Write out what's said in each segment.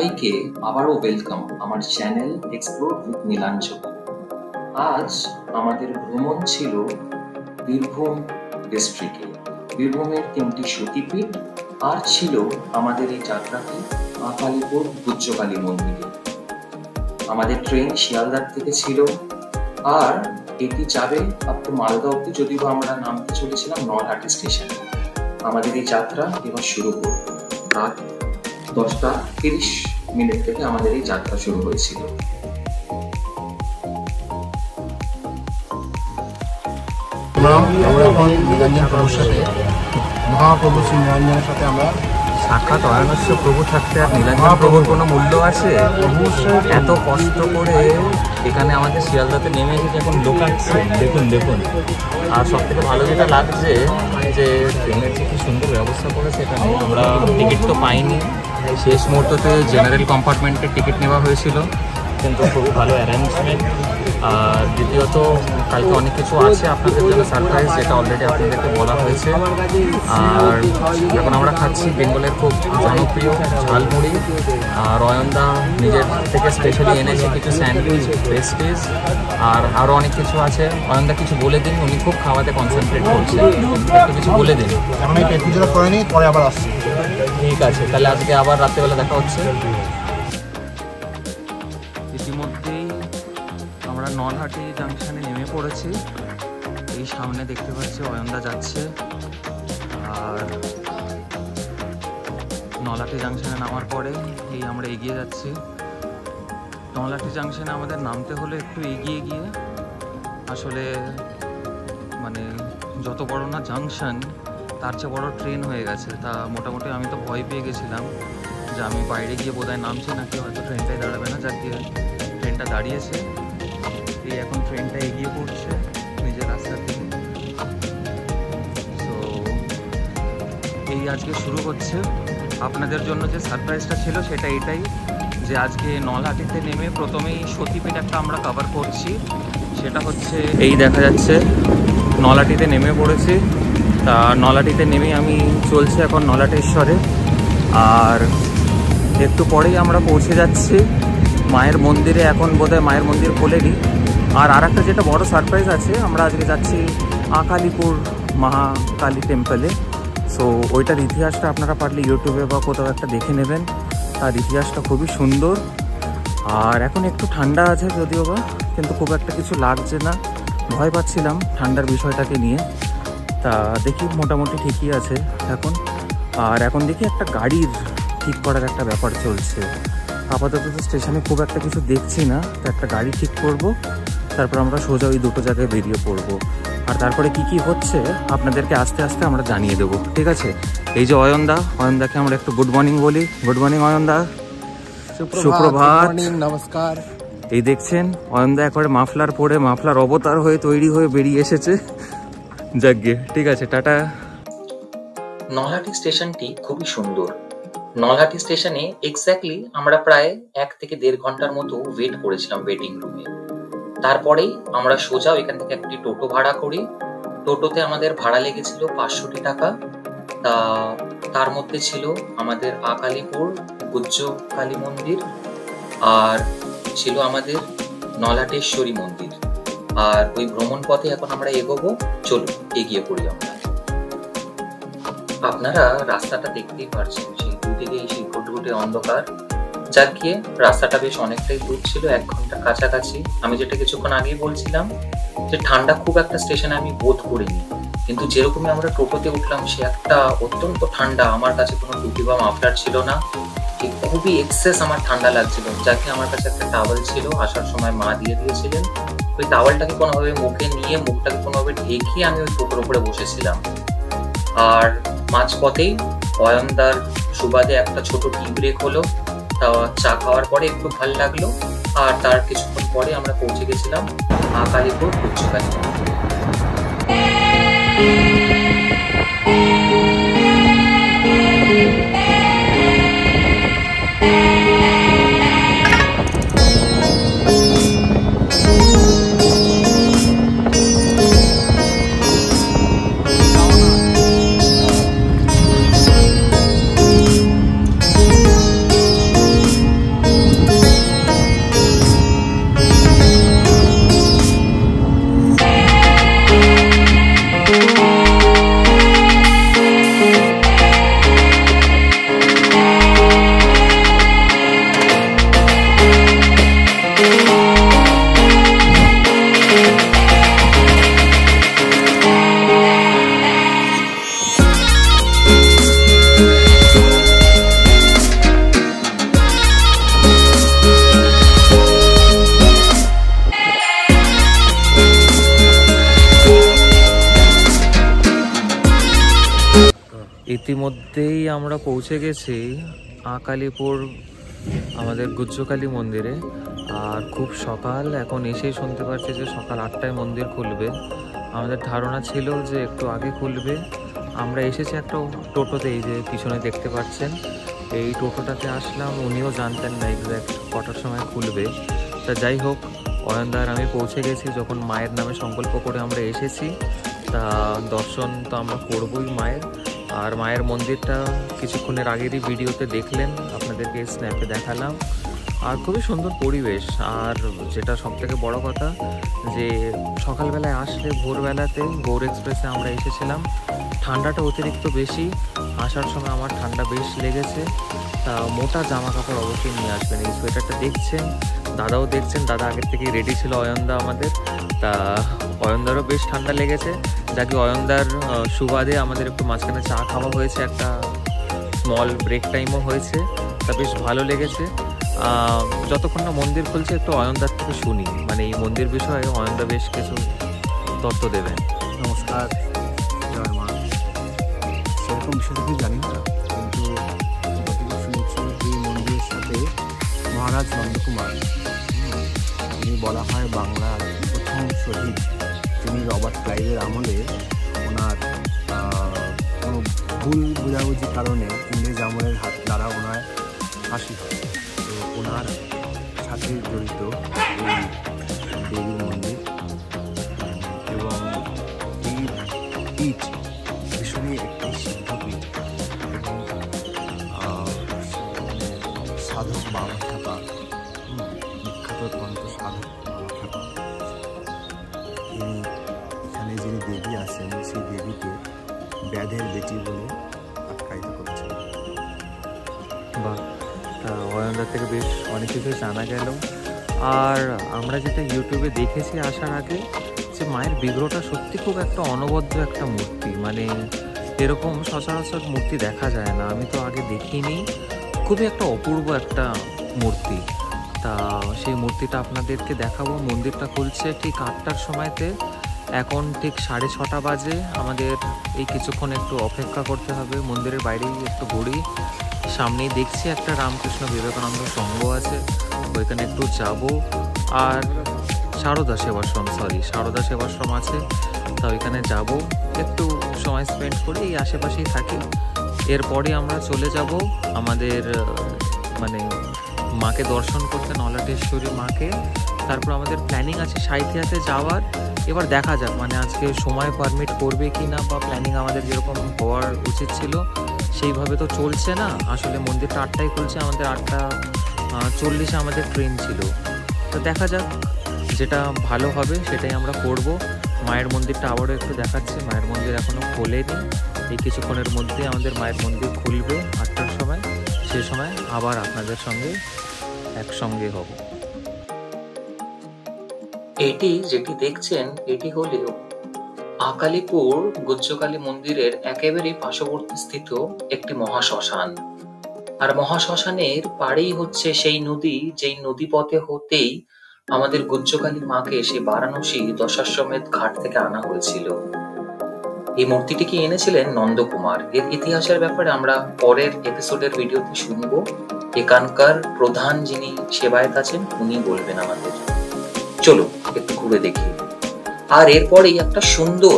সবাইকে আবারও ওয়েলকাম আমার চ্যানেল এক্সপ্লোর উইথ নীলাঞ্জন। আজ আমাদের ভ্রমণ ছিল বীরভূম ডিস্ট্রিক্টে। বীরভূমের 3টি সতীপীঠ আর ছিল আমাদের এই যাত্রাটি আকালিপুর গুজ্জকালী মন্দিরে। আমাদের ট্রেন শিয়ালদার থেকে ছিল আর এটি যাবে আপ টু মালদা অব্দি, যদিও আমরা নামতে চলেছিলাম নলহাটি স্টেশনে। আমাদের এই যাত্রা এবার শুরু করব। রাত 10:30 থেকে আমাদের এই যাত্রা শুরু হয়েছিল। আমরা এখন নীলাঞ্জন প্রভুর সাথে, মহাপ্রভু শ্রী নীলাঞ্জনের সাথে আমরা সাক্ষাৎ অয়নস্য প্রভু থাকতে আর নীলাঞ্জন প্রভুর কোনো মূল্য আছে? এত কষ্ট করে এখানে আমাদের শিয়ালদাতে নেমে এসেছে, এখন লোকাচ্ছে দেখুন। আর সব থেকে ভালো যেটা লাগছে যে ট্রেনের যে কি সুন্দর ব্যবস্থা করেছে এখানে। আমরা টিকিট তো পাইনি, শেষ মুহূর্তে জেনারেল কম্পার্টমেন্টের টিকিট নেওয়া হয়েছিল, কিন্তু খুবই ভালো অ্যারেঞ্জমেন্ট। আর দ্বিতীয়ত কালকে অনেক কিছু আছে আপনাদের জন্য সারপ্রাইজ, যেটা অলরেডি আপনাদেরকে বলা হয়েছে। আর এখন আমরা খাচ্ছি বেঙ্গলের খুব জনপ্রিয় ঝালমুড়ি, আর অয়নদা নিজের থেকে স্পেশালি এনেছে কিছু স্যান্ডউইচ, পেস্ট্রিজ, আর আরও অনেক কিছু আছে। অয়নদা কিছু বলে দিন, উনি খুব খাওয়াতে কনসেন্ট্রেট করছেন, একটু কিছু বলে দিন। আমি পেট পুজো করে নিই, পরে আবার আসছি। ঠিক আছে, তাহলে আজকে আবার রাত্রেবেলা দেখা হচ্ছে। ইতিমধ্যেই আমরা নলহাটি জাংশনে নেমে পড়েছি। এই সামনে দেখতে পাচ্ছি অয়নদা যাচ্ছে। আর নলহাটি জাংশনে নামার পরে এই আমরা এগিয়ে যাচ্ছি। নলহাটি জাংশনে আমাদের নামতে হলে একটু এগিয়ে গিয়ে, আসলে মানে যত বড় না জাংশন তার চেয়ে বড় ট্রেন হয়ে গেছে। তা মোটামুটি আমি তো ভয় পেয়ে গেছিলাম যে আমি বাইরে গিয়ে বোধহয় নামছি নাকি হয়তো ট্রেনটাই দাঁড়াবে না। যাক গিয়ে ট্রেনটা দাঁড়িয়েছে। এই এখন ট্রেনটা এগিয়ে পড়ছে নিজের রাস্তার দিকে। তো এই আজকে শুরু হচ্ছে। আপনাদের জন্য যে সারপ্রাইজটা ছিল সেটা এটাই যে আজকে নলহাটিতে নেমে প্রথমেই সতীপীঠ একটা আমরা কভার করছি। সেটা হচ্ছে এই দেখা যাচ্ছে নলহাটিতে নেমে পড়েছি। তা নলহাটিতে নেমে আমি চলছি এখন নলাটেশ্বরে। আর একটু পরেই আমরা পৌঁছে যাচ্ছি মায়ের মন্দিরে। এখন বোধহয় মায়ের মন্দির খোলেনি। আর একটা যেটা বড় সারপ্রাইজ আছে, আমরা আজকে যাচ্ছি আকালিপুর মহাকালী টেম্পলে। সো ওইটার ইতিহাসটা আপনারা পারলে ইউটিউবে বা কোথাও একটা দেখে নেবেন। তার ইতিহাসটা খুবই সুন্দর। আর এখন একটু ঠান্ডা আছে যদিও বা, কিন্তু খুব একটা কিছু লাগছে না। ভয় পাচ্ছিলাম ঠান্ডার বিষয়টাকে নিয়ে। তা দেখি মোটামুটি ঠিকই আছে এখন। আর এখন দেখি একটা গাড়ির ঠিক করার একটা ব্যাপার চলছে। আপাতত তো স্টেশনে খুব একটা কিছু দেখছি না। তো একটা গাড়ি ঠিক করব, তারপর আমরা সোজা ওই দুটো জায়গায় বেরিয়ে পড়বো। আর তারপরে কি হচ্ছে আপনাদেরকে আস্তে আস্তে আমরা জানিয়ে দেবো, ঠিক আছে? এই যে অয়নদাকে আমরা একটু গুড মর্নিং বলি। গুড মর্নিং অয়নদা। সুপ্রভাত, নমস্কার। এই দেখছেন অয়নদা একবারে মাফলার পরে, মাফলার অবতার হয়ে তৈরি হয়ে বেরিয়ে এসেছে। যাকগে, ঠিক আছে, টাটা। নলহাটি স্টেশনটি খুবই সুন্দর। নলহাটি স্টেশনে এক্স্যাক্টলি আমরা প্রায় 1 থেকে 1.5 ঘন্টার মতো ওয়েট করেছিলাম ওয়েটিং রুমে। তারপরেই আমরা সোজা এখান থেকে একটি টোটো ভাড়া করি। টোটোতে আমাদের ভাড়া লেগেছিল 500 টাকা। তার মধ্যে ছিল আমাদের আকালিপুর গুজ্জকালী মন্দির, আর ছিল আমাদের নলহাটেশ্বরী মন্দির। আর ওই ভ্রমণ পথে এখন আমরা এগোবো। চলো এগিয়ে পড়ি আমরা। আপনারা রাস্তাটা দেখতেই পারছেন, সেই দুদিকে সেই ঘুটঘুটে অন্ধকার। যার গিয়ে রাস্তাটা বেশ অনেকটাই দূর ছিল, 1 ঘন্টা কাছাকাছি। আমি যেটা কিছুক্ষণ আগেই বলছিলাম যে ঠান্ডা খুব একটা স্টেশনে আমি বোধ করিনি, কিন্তু যেরকমই আমরা টোটোতে উঠলাম সে একটা অত্যন্ত ঠান্ডা। আমার কাছে কোনো টুপি বা মাফলার ছিল না, ঠিক খুবই এক্সেস আমার ঠান্ডা লাগছিল। যাকে আমার কাছে একটা টাওয়াল ছিল, আসার সময় মা দিয়ে দিয়েছিলেন। ওই টাওয়ালটাকে কোনোভাবে মুখে নিয়ে, মুখটাকে কোনোভাবে ঢেকে আমি ওই টোটোর উপরে বসেছিলাম। আর মাঝপথেই অয়নদার সুবাদে একটা ছোট টি ব্রেক হলো। তা চা খাওয়ার পরে একটু ভালো লাগলো। আর তার কিছুক্ষণ পরে আমরা পৌঁছে গেছিলাম আকালিপুর গুজ্জকালী মন্দিরে। ইতিমধ্যেই আমরা পৌঁছে গেছি আকালিপুর আমাদের গুজ্জকালী মন্দিরে। আর খুব সকাল, এখন এসেই শুনতে পাচ্ছি যে সকাল 8টায় মন্দির খুলবে। আমাদের ধারণা ছিল যে একটু আগে খুলবে। আমরা এসেছি একটা টোটোতে, এই যে পিছনে দেখতে পাচ্ছেন, এই টোটোটাতে আসলাম। উনিও জানতেন না এক্স্যাক্ট কটার সময় খুলবে। তা যাই হোক, অয়নদার আমি পৌঁছে গেছি। যখন মায়ের নামে সংকল্প করে আমরা এসেছি, তা দর্শন তো আমরা করবই মায়ের। আর মায়ের মন্দিরটা কিছুক্ষণের আগেরই ভিডিওতে দেখলেন, আপনাদেরকে স্ন্যাপে দেখালাম। আর খুবই সুন্দর পরিবেশ। আর যেটা সবথেকে বড় কথা, যে সকালবেলায় আসলে ভোরবেলাতে গৌড় এক্সপ্রেসে আমরা এসেছিলাম। ঠান্ডাটা অতিরিক্ত বেশি, আসার সময় আমার ঠান্ডা বেশ লেগেছে। তা মোটা জামা কাপড় অবশ্যই নিয়ে আসবেন। এই সোয়েটারটা দেখছেন, দাদাও দেখছেন, দাদা আগের থেকেই রেডি ছিল, অয়নদা আমাদের। তা অয়নদারও বেশ ঠান্ডা লেগেছে, যাকে অয়নদার সুবাদে আমাদের একটু মাঝখানে চা খাওয়া হয়েছে, একটা স্মল ব্রেক টাইমও হয়েছে। তা বেশ ভালো লেগেছে। যতক্ষণ না মন্দির খুলছে একটু অয়নদার থেকে শুনি, মানে এই মন্দির বিষয়ে অয়নদা বেশ কিছু তথ্য দেবেন। নমস্কার, জয় মা। সেরকম বিষয় কিছু জানি না, কিন্তু যতটুকু শুনেছি এই মন্দিরের সাথে মহারাজ নন্দকুমার, যিনি বলা হয় বাংলার প্রথম শহীদ, তিনি রবার্ট ক্লাইভের আমলে ওনার কোনো ভুল বোঝাবুঝির কারণে ইংরেজ আমলের হাত দ্বারা ওনার ফাঁসি হয়। তো ওনার সাথে জড়িত এই দেবী মন্দির, এবং এই পীঠ ভীষণই একটি সিদ্ধপীঠ, এবং সাধক বাবা খ্যাপা, বিখ্যাত তন্ত্র সাধক বাবা খ্যাপা, এখানে যিনি দেবী আছেন, সেই দেবীকে ব্যাধের বেটি বলে আখ্যায়িত করছেন। বা অয়নদার থেকে বেশ অনেক কিছু জানা গেল। আর আমরা যেটা ইউটিউবে দেখেছি আসার আগে, যে মায়ের বিগ্রহটা সত্যি খুব একটা অনবদ্য একটা মূর্তি, মানে এরকম সচরাচর মূর্তি দেখা যায় না, আমি তো আগে দেখিনি। খুবই একটা অপূর্ব একটা মূর্তি। তা সেই মূর্তিটা আপনাদেরকে দেখাবো। মন্দিরটা খুলছে ঠিক 8টার সময়তে, এখন ঠিক 6:30 বাজে। আমাদের এই কিছুক্ষণ একটু অপেক্ষা করতে হবে। মন্দিরের বাইরেই একটু ঘুরি, সামনেই দেখছি একটা রামকৃষ্ণ বিবেকানন্দ সংঘ আছে, ওইখানে একটু যাব। আর সারদা সেবাশ্রম আছে, তা ওইখানে যাব, একটু সময় স্পেন্ড করে এই আশেপাশেই থাকি। এরপরে আমরা চলে যাব আমাদের মানে মাকে দর্শন করতে, নলাটেশ্বরী মাকে। তারপর আমাদের প্ল্যানিং আছে সাঁইথিয়াতে যাওয়ার। এবার দেখা যাক, মানে আজকে সময় পারমিট করবে কি না, বা প্ল্যানিং আমাদের যেরকম হওয়ার উচিত ছিল সেইভাবে তো চলছে না। আসলে মন্দিরটা 8টায় খুলছে, আমাদের 8:40 আমাদের ট্রেন ছিল। তো দেখা যাক, যেটা ভালো হবে সেটাই আমরা করব। মায়ের মন্দিরটা আবারও একটু দেখাচ্ছে। মায়ের মন্দির এখনও খোলেনি, এই কিছুক্ষণের মধ্যে আমাদের মায়ের মন্দির খুলবে 8টার সময়। সে সময় আবার আপনাদের সঙ্গে একসঙ্গে হব। এটি যেটি দেখছেন, এটি হলো আকালিপুর গুজ্জকালী মন্দিরের একেবারে পার্শ্ববর্তী স্থিত একটি মহাশ্মশান। আর মহাশ্মশানের পাড়েই হচ্ছে সেই নদী, যেই নদী পথে হতেই আমাদের গুজ্জকালী মাকে সেই বারাণসী দশাশ্বমেধ ঘাট থেকে আনা হয়েছিল। এই মূর্তিটিকে এনেছিলেন নন্দকুমার। এর ইতিহাসের ব্যাপারে আমরা পরের এপিসোডের ভিডিওতে শুনবো। এখানকার প্রধান যিনি সেবায়েত আছেন, উনি বলবেন আমাদের। চলো একটু ঘুরে দেখি। আর এরপরেই একটা সুন্দর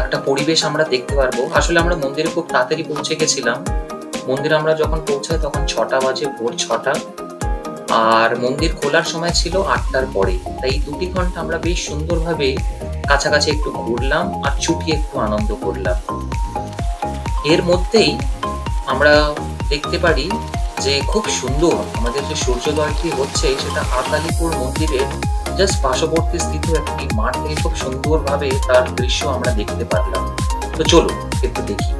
একটা পরিবেশ আমরা দেখতে পারবো। আসলে আমরা মন্দিরে খুব তাড়াতাড়ি পৌঁছে গেছিলাম। মন্দিরে আমরা যখন পৌঁছাই তখন 6টা বাজে, ভোর 6টা। আর মন্দির খোলার সময় ছিল 8টার পরে। তাই এই 2 ঘন্টা আমরা বেশ সুন্দরভাবে কাছাকাছি একটু ঘুরলাম আর ছুটি একটু আনন্দ করলাম। এর মধ্যেই আমরা দেখতে পারি যে খুব সুন্দর আমাদের যে সূর্যোদয়টি হচ্ছে, সেটা আকালিপুর মন্দিরের জাস্ট পার্শ্ববর্তী স্থিত একটি মাঠ থেকে খুব সুন্দরভাবে তার দৃশ্য আমরা দেখতে পারলাম। তো চলো একটু দেখি।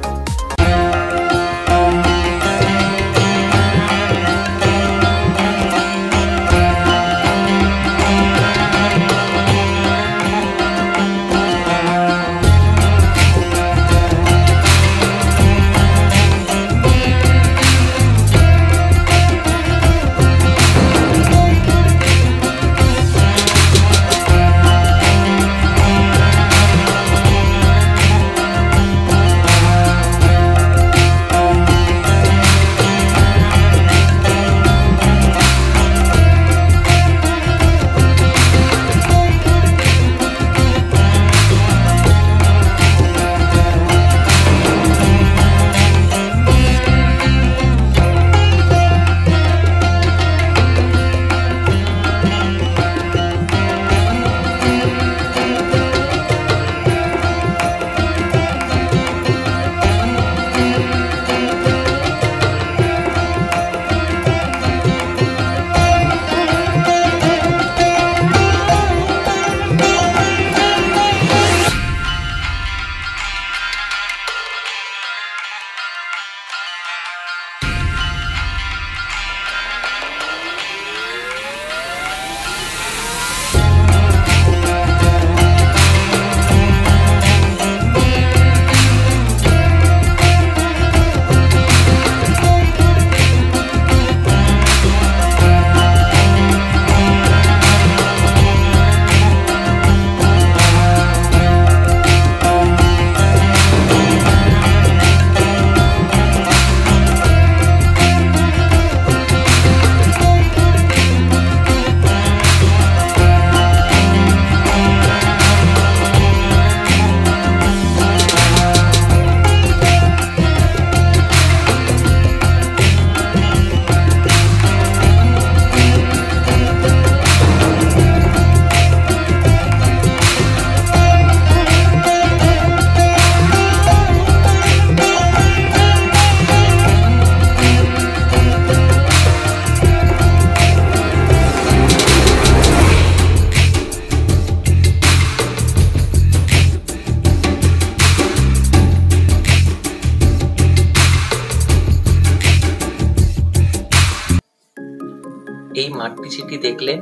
চিঠি দেখলেন,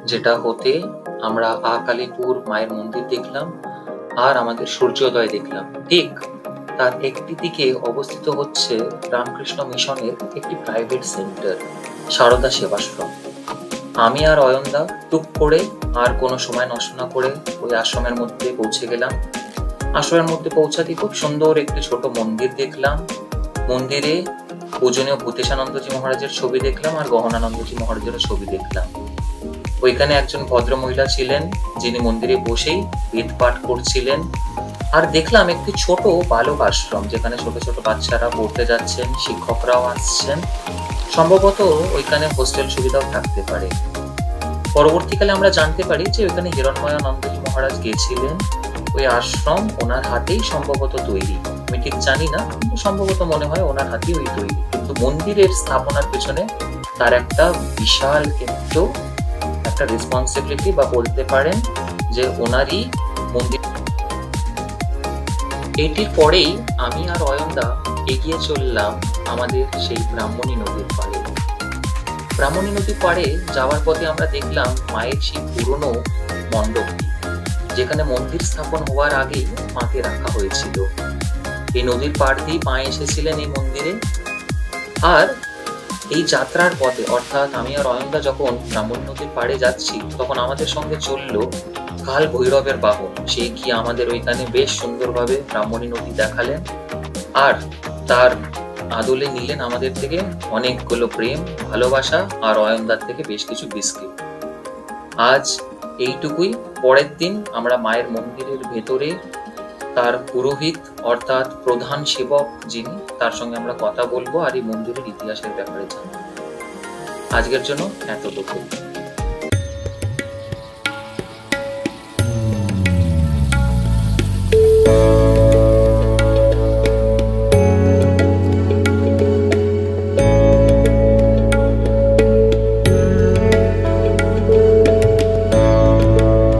যেটা হতে আমরা আকালীপুর মায়ের মন্দির দেখলাম আর আমাদের সূর্যোদয় দেখলাম। ঠিক তার একটি দিকে অবস্থিত হচ্ছে রামকৃষ্ণ মিশনের একটি প্রাইভেট সেন্টার, সারদা সেবাশ্রম। আমি আর অয়নদা টুক করে আর কোনো সময় নষ্ট না করে ওই আশ্রমের মধ্যে পৌঁছে গেলাম। আশ্রমের মধ্যে পৌঁছাতে খুব সুন্দর একটি ছোট মন্দির দেখলাম। মন্দিরে পূজনীয় ভূতেশানন্দজি মহারাজের ছবি দেখলাম আর গহনানন্দজি মহারাজেরও ছবি দেখলাম। ওইখানে একজন ভদ্র মহিলা ছিলেন যিনি মন্দিরে বসেই বেদ পাঠ করছিলেন। আর দেখলাম একটি ছোট বালক আশ্রম, যেখানে ছোট ছোট বাচ্চারা পড়তে যাচ্ছেন, শিক্ষকরাও আসছেন। সম্ভবত ওইখানে হোস্টেল সুবিধাও থাকতে পারে। পরবর্তীকালে আমরা জানতে পারি যে ওইখানে হিরণময়ানন্দজি মহারাজ গেছিলেন। ওই আশ্রম ওনার হাতেই সম্ভবত তৈরি, আমি ঠিক জানি না, কিন্তু সম্ভবত মনে হয় ওনার হাতেই ওই তৈরি। কিন্তু মন্দিরের স্থাপনার পেছনে তার একটা বিশাল কিন্তু একটা রেসপন্সিবিলিটি, বা বলতে পারেন যে ওনারই মন্দির। এটির পরেই আমি আর অয়নদা এগিয়ে চললাম আমাদের সেই ব্রাহ্মণী নদীর পাড়ে। ব্রাহ্মণী নদীর পাড়ে যাওয়ার পথে আমরা দেখলাম মায়ের সেই পুরনো মণ্ডপটি, যেখানে মন্দির স্থাপন হওয়ার আগেই মাকে রাখা হয়েছিল। এই নদীর পাড় দিয়ে মা এসেছিলেন এই মন্দিরে। আর এই যাত্রার পথে, অর্থাৎ আমি আর অয়নদা যখন ব্রাহ্মণী নদীর পাড়ে যাচ্ছি, তখন আমাদের সঙ্গে চললো কাল ভৈরবের বাহন। সে গিয়ে আমাদের ওইখানে বেশ সুন্দরভাবে ব্রাহ্মণী নদী দেখালেন আর তার আদলে নিলেন আমাদের থেকে অনেকগুলো প্রেম, ভালোবাসা আর অয়নদার থেকে বেশ কিছু বিস্কিট। আজ এইটুকুই। পরের দিন আমরা মায়ের মন্দিরের ভেতরে তার পুরোহিত অর্থাৎ প্রধান সেবক যিনি, তার সঙ্গে আমরা কথা বলবো আর এই মন্দিরের ইতিহাসের ব্যাপারে জানবো। আজকের জন্য এতটুকু।